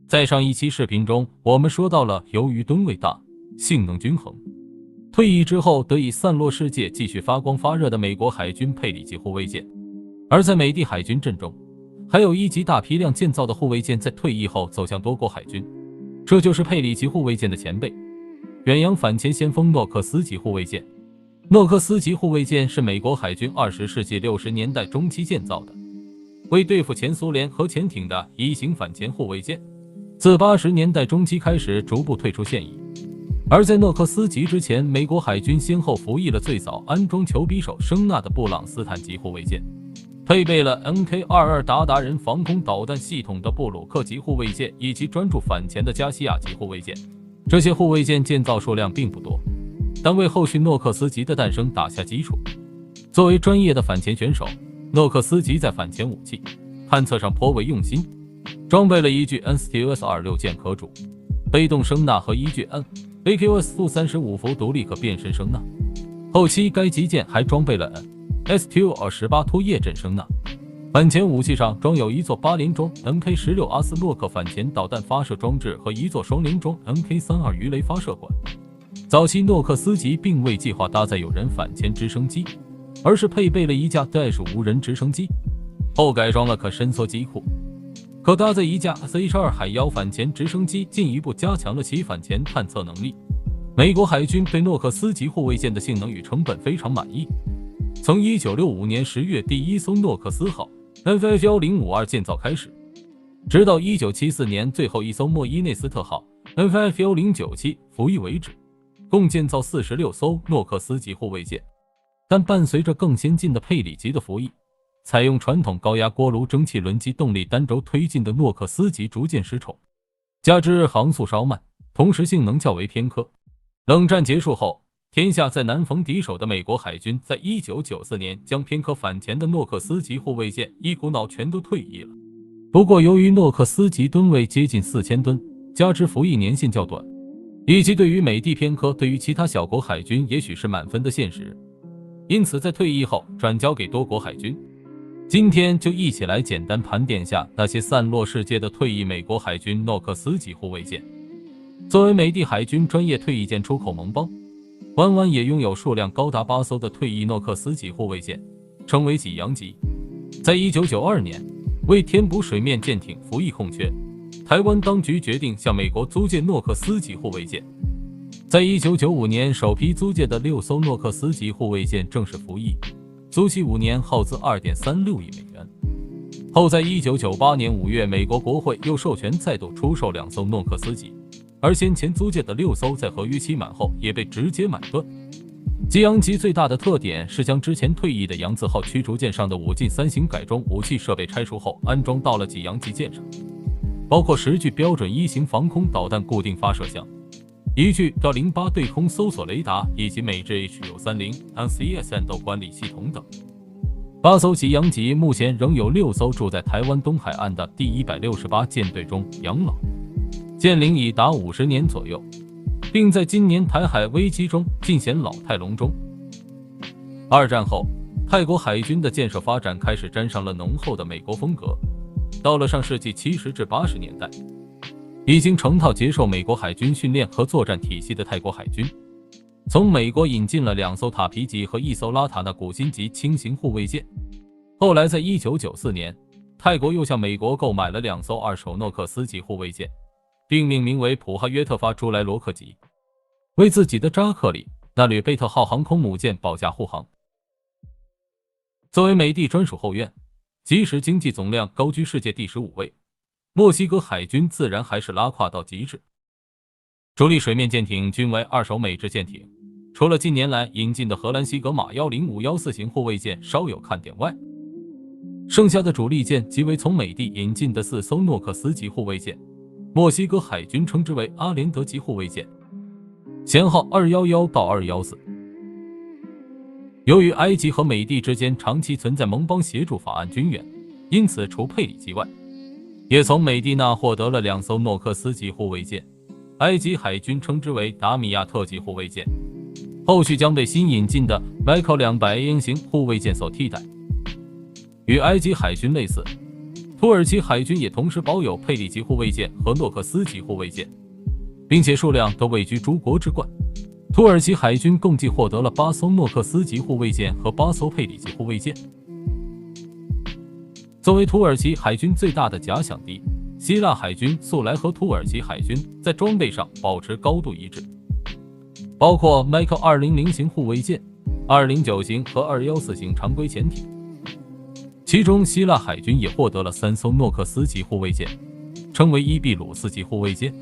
在上一期视频中，我们说到了由于吨位大、性能均衡，退役之后得以散落世界、继续发光发热的美国海军佩里级护卫舰。而在美帝海军阵中，还有一级大批量建造的护卫舰在退役后走向多国海军，这就是佩里级护卫舰的前辈——远洋反潜先锋诺克斯级护卫舰。诺克斯级护卫舰是美国海军20世纪60年代中期建造的，为对付前苏联核潜艇的一型反潜护卫舰。自80年代中期开始逐步退出现役，而在诺克斯级之前，美国海军先后服役了最早安装球匕首声纳的布朗斯坦级护卫舰，配备了 MK-22达人防空导弹系统的布鲁克级护卫舰，以及专注反潜的加西亚级护卫舰。这些护卫舰建造数量并不多，但为后续诺克斯级的诞生打下基础。作为专业的反潜选手，诺克斯级在反潜武器探测上颇为用心，装备了一具 NSTUS-26 舰可主被动声纳和一具 AQS-35 伏独立可变身声纳。后期该级舰还装备了 STU-18 突叶阵声纳。反潜武器上装有一座8连装 MK-16 阿斯洛克反潜导弹发射装置和一座双连装 MK-32 鱼雷发射管。早期诺克斯级并未计划搭载有人反潜直升机，而是配备了一架 Dash 无人直升机，后改装了可伸缩机库，可搭载一架 CH-2海妖反潜直升机，进一步加强了其反潜探测能力。美国海军对诺克斯级护卫舰的性能与成本非常满意。从1965年10月第一艘诺克斯号 FF-1052 建造开始，直到1974年最后一艘莫伊内斯特号 FF-1097 服役为止，共建造46艘诺克斯级护卫舰。但伴随着更先进的佩里级的服役，采用传统高压锅炉蒸汽轮机动力单轴推进的诺克斯级逐渐失宠，加之航速稍慢，同时性能较为偏科。冷战结束后，天下再难逢敌手的美国海军在1994年将偏科反潜的诺克斯级护卫舰一股脑全都退役了。不过由于诺克斯级吨位接近4000吨，加之服役年限较短，以及对于美帝偏科对于其他小国海军也许是满分的现实，因此在退役后转交给多国海军。今天就一起来简单盘点下那些散落世界的退役美国海军诺克斯级护卫舰。作为美帝海军专业退役舰出口盟邦，湾湾也拥有数量高达8艘的退役诺克斯级护卫舰，称为济阳级。在1992年，为填补水面舰艇服役空缺，台湾当局决定向美国租借诺克斯级护卫舰。在1995年，首批租借的6艘诺克斯级护卫舰正式服役，租期5年，耗资2.36亿美元。后在1998年5月，美国国会又授权再度出售2艘诺克斯级，而先前租借的6艘在合约期满后也被直接买断。济阳级最大的特点是将之前退役的扬字号驱逐舰上的5进3型改装武器设备拆除后安装到了济阳级舰上，包括10具标准1型防空导弹固定发射箱，1具到08对空搜索雷达，以及美制 HU-30 NCS 战斗管理系统等。8艘济阳级目前仍有6艘住在台湾东海岸的第168舰队中养老，舰龄已达50年左右，并在今年台海危机中尽显老态龙钟。二战后，泰国海军的建设发展开始沾上了浓厚的美国风格。到了上世纪70至80年代，已经成套接受美国海军训练和作战体系的泰国海军，从美国引进了2艘塔皮级和1艘拉塔纳古辛级轻型护卫舰。后来在1994年，泰国又向美国购买了2艘二手诺克斯级护卫舰，并命名为普哈约特发朱莱罗克级，为自己的扎克里那吕贝特号航空母舰保驾护航。作为美帝专属后院，即使经济总量高居世界第15位，墨西哥海军自然还是拉胯到极致。主力水面舰艇均为二手美制舰艇，除了近年来引进的荷兰西格玛10514型护卫舰稍有看点外，剩下的主力舰即为从美帝引进的4艘诺克斯级护卫舰，墨西哥海军称之为阿连德级护卫舰，舷号211到214。由于埃及和美帝之间长期存在盟邦协助法案军援，因此除佩里级外，也从美帝那获得了2艘诺克斯级护卫舰，埃及海军称之为达米亚特级护卫舰，后续将被新引进的 Michael 200 AN 型护卫舰所替代。与埃及海军类似，土耳其海军也同时保有佩里级护卫舰和诺克斯级护卫舰，并且数量都位居诸国之冠。土耳其海军共计获得了8艘诺克斯级护卫舰和8艘佩里级护卫舰。作为土耳其海军最大的假想敌，希腊海军素来和土耳其海军在装备上保持高度一致，包括 Mikael 200型护卫舰、209型和214型常规潜艇。其中，希腊海军也获得了3艘诺克斯级护卫舰，称为伊比鲁斯级护卫舰。